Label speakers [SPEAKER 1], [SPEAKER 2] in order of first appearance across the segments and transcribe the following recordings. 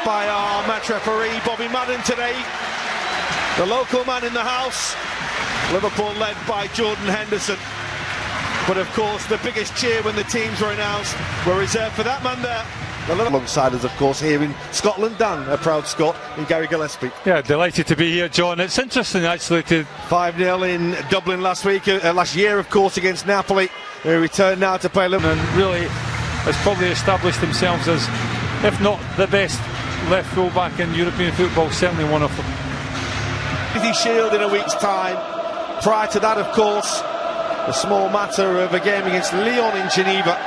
[SPEAKER 1] by our match referee, Bobby Madden today. The local man in the house. Liverpool led by Jordan Henderson. But of course, the biggest cheer when the teams were announced were reserved for that man there. Alongside us, of course, here in Scotland, Dan, a proud Scot, in Gary Gillespie.
[SPEAKER 2] Yeah, delighted to be here, John. It's interesting, actually, to
[SPEAKER 1] 5-0 in Dublin last year, of course, against Napoli. They return now to play Liverpool.
[SPEAKER 2] And really has probably established themselves as, if not the best left full-back in European football, certainly one of them.
[SPEAKER 1] Community Shield in a week's time. Prior to that, of course, a small matter of a game against Lyon in Geneva.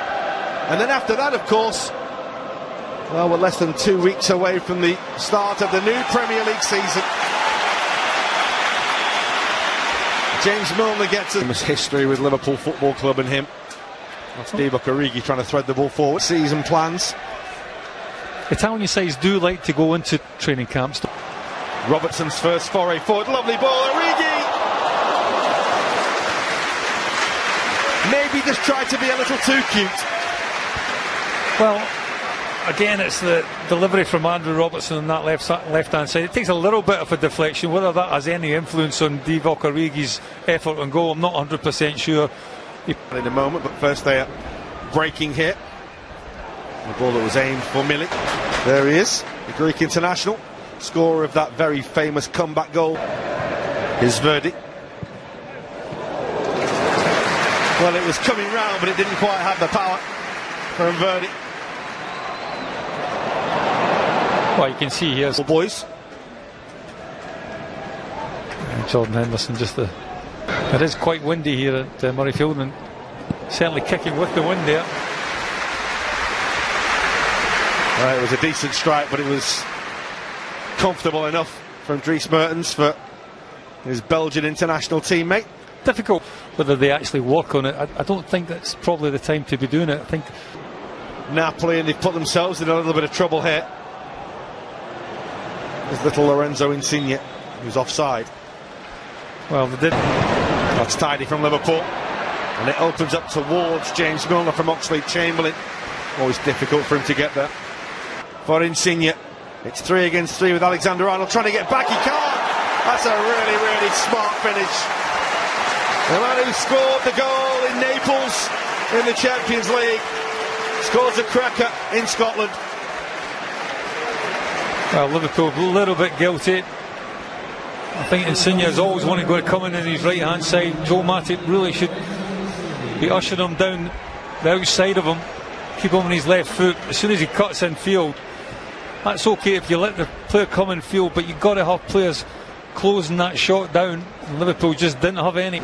[SPEAKER 1] And then after that, of course, well, we're less than 2 weeks away from the start of the new Premier League season. James Milner gets a history with Liverpool Football Club and him. That's Divock Origi trying to thread the ball forward. Season plans.
[SPEAKER 2] Italian sides do like to go into training camps.
[SPEAKER 1] Robertson's first foray forward. Lovely ball. Origi! Maybe just tried to be a little too cute.
[SPEAKER 2] Well, again, it's the delivery from Andrew Robertson on that left-hand side. It takes a little bit of a deflection. Whether that has any influence on Divock Origi's effort and goal, I'm not 100% sure.
[SPEAKER 1] In a moment, but first they are breaking hit. The ball that was aimed for Milik. There he is, the Greek international, scorer of that very famous comeback goal. His verdict. Well, it was coming round, but it didn't quite have the power for verdict.
[SPEAKER 2] Well, you can see here,
[SPEAKER 1] boys.
[SPEAKER 2] Jordan Henderson, it is quite windy here at Murrayfield, and certainly kicking with the wind there.
[SPEAKER 1] It was a decent strike, but it was comfortable enough from Dries Mertens for his Belgian international teammate.
[SPEAKER 2] Difficult whether they actually work on it. I don't think that's probably the time to be doing it. I think
[SPEAKER 1] Napoli, and they've put themselves in a little bit of trouble here. There's little Lorenzo Insigne, who's offside.
[SPEAKER 2] Well, they did.
[SPEAKER 1] That's tidy from Liverpool, and it opens up towards James Milner from Oxlade-Chamberlain. Always difficult for him to get there. For Insigne, it's 3 against 3 with Alexander-Arnold trying to get back. He can't. That's a really, really smart finish. The man who scored the goal in Naples in the Champions League scores a cracker in Scotland.
[SPEAKER 2] Well, Liverpool a little bit guilty. I think Insigne has always wanted to go to come in on his right hand side. Joe Matip really should be ushering him down the outside of him, keep him on his left foot. As soon as he cuts in field, that's okay if you let the player come in field, but you've got to have players closing that shot down, and Liverpool just didn't have any.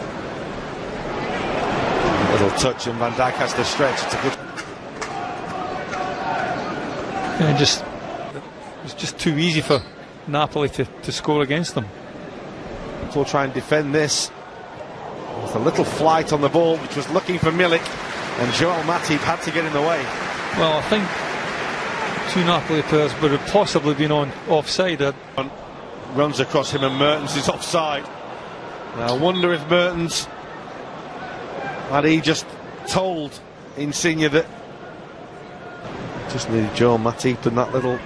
[SPEAKER 1] Little touch and Van Dijk has to stretch. It's a good.
[SPEAKER 2] And it's just too easy for Napoli to score against them.
[SPEAKER 1] We'll try and defend this. With a little flight on the ball, which was looking for Milik, and Joel Matip had to get in the way.
[SPEAKER 2] Well, I think two Napoli players would have possibly been offside.
[SPEAKER 1] Runs across him, and Mertens is offside. Now, I wonder if Mertens had he just told Insigne that just needed Joel Matip and that little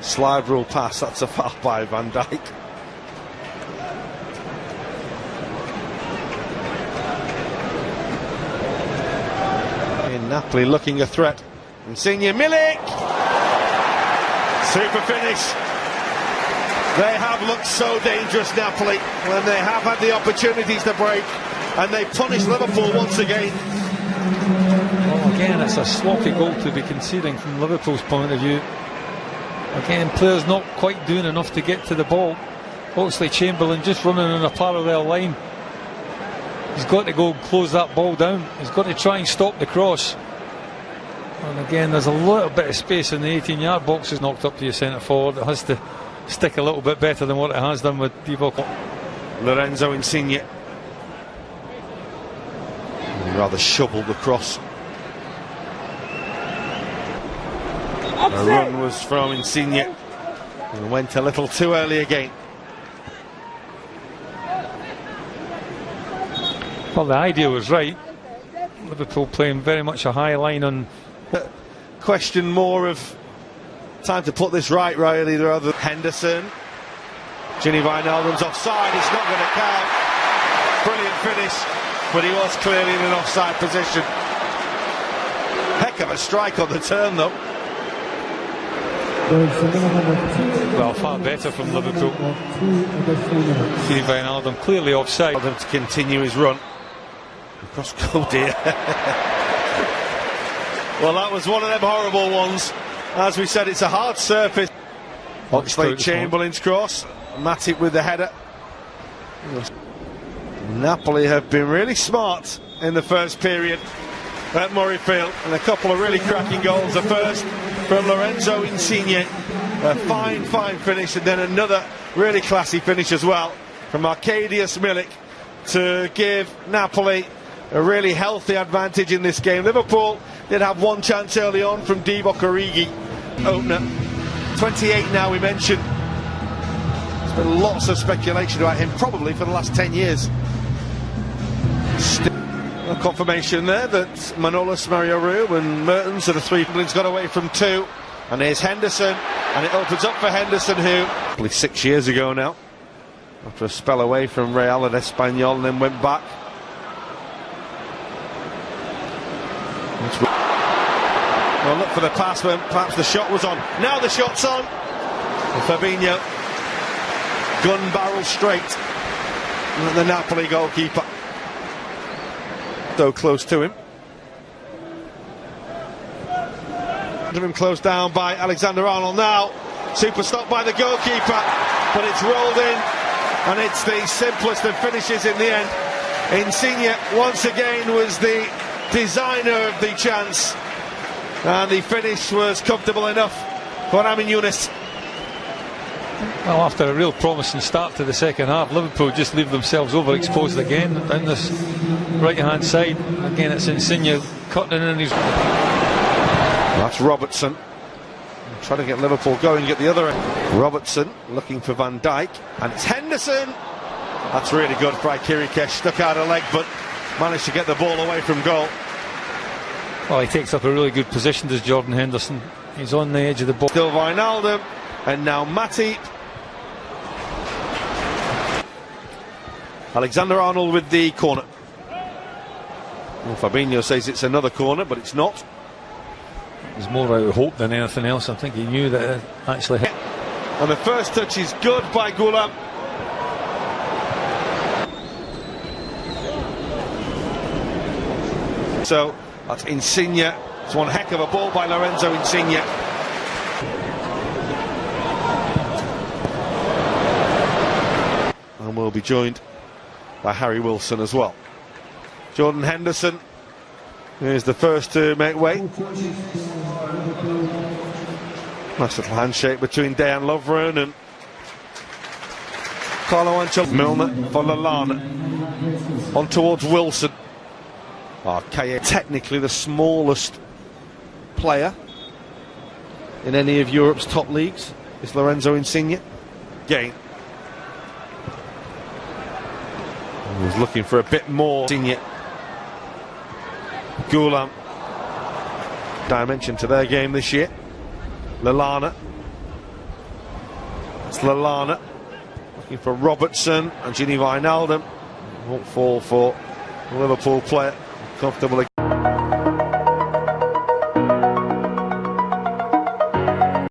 [SPEAKER 1] slide rule pass. That's a foul by Van Dijk. In Napoli looking a threat. Insigne, Milik! Super finish. They have looked so dangerous, Napoli, when they have had the opportunities to break, and they punish Liverpool once again.
[SPEAKER 2] Well, again, it's a sloppy goal to be conceding from Liverpool's point of view. Again, players not quite doing enough to get to the ball. Oxlade-Chamberlain just running on a parallel line. He's got to go and close that ball down. He's got to try and stop the cross. And again, there's a little bit of space in the 18-yard box. Is knocked up to your centre forward. It has to stick a little bit better than what it has done with Divock.
[SPEAKER 1] Lorenzo Insigne. Rather shoveled across. The run was from Insigne and went a little too early again.
[SPEAKER 2] Well, the idea was right. Liverpool playing very much a high line on.
[SPEAKER 1] Question more of Time to put this right, really, rather than Henderson. Gini Wijnaldum's offside, it's not going to count. Brilliant finish, but he was clearly in an offside position. Heck of a strike on the turn, though.
[SPEAKER 2] Well, far better from Liverpool. Gini Wijnaldum clearly offside.
[SPEAKER 1] Him to continue his run. Cross goal, dear. Well, that was one of them horrible ones. As we said, it's a hard surface. Oxlade-Chamberlain's cross. Matip with the header. Napoli have been really smart in the first period at Murrayfield, and a couple of really cracking goals. The first from Lorenzo Insigne, a fine finish, and then another really classy finish as well from Arkadiusz Milik to give Napoli a really healthy advantage in this game. Liverpool did have one chance early on from Divock Origi, opener. 28 now, we mentioned. There's been lots of speculation about him, probably for the last 10 years. Still a confirmation there that Manolas, Mario Rui and Mertens are the three. England's got away from two, and here's Henderson, and it opens up for Henderson, who probably 6 years ago now, after a spell away from Real and Espanyol, and then went back. Well, look for the pass when perhaps the shot was on. Now the shot's on. And Fabinho, gun barrel straight. And the Napoli goalkeeper, though close to him. Him closed down by Alexander-Arnold now. Super stop by the goalkeeper, but it's rolled in, and it's the simplest of finishes in the end. Insigne once again was the designer of the chance, and the finish was comfortable enough for Amin Younes.
[SPEAKER 2] Well, after a real promising start to the second half, Liverpool just leave themselves overexposed again down this right-hand side. Again, it's Insigne cutting in his...
[SPEAKER 1] That's Robertson. Trying to get Liverpool going at the other end. Robertson looking for Van Dijk, and it's Henderson. That's really good. Frykirikesh stuck out a leg, but managed to get the ball away from goal.
[SPEAKER 2] Well, he takes up a really good position, does Jordan Henderson. He's on the edge of the ball.
[SPEAKER 1] Still Wijnaldum, and now Matip. Alexander-Arnold with the corner. Well, Fabinho says it's another corner, but it's not.
[SPEAKER 2] He's more out of hope than anything else. I think he knew that it actually hit.
[SPEAKER 1] And the first touch is good by Gulam. So that's Insigne. It's one heck of a ball by Lorenzo Insigne. And we'll be joined by Harry Wilson as well. Jordan Henderson is the first to make way. Nice little handshake between Dejan Lovren and Carlo Ancelotti. Milner for Lallana. On towards Wilson. Technically the smallest player in any of Europe's top leagues is Lorenzo Insigne. Gain. He was looking for a bit more. Insigne. Gulam. Dimension to their game this year. Lallana. It's Lallana looking for Robertson, and Gini Wijnaldum. Won't fall for a Liverpool player. Comfortable.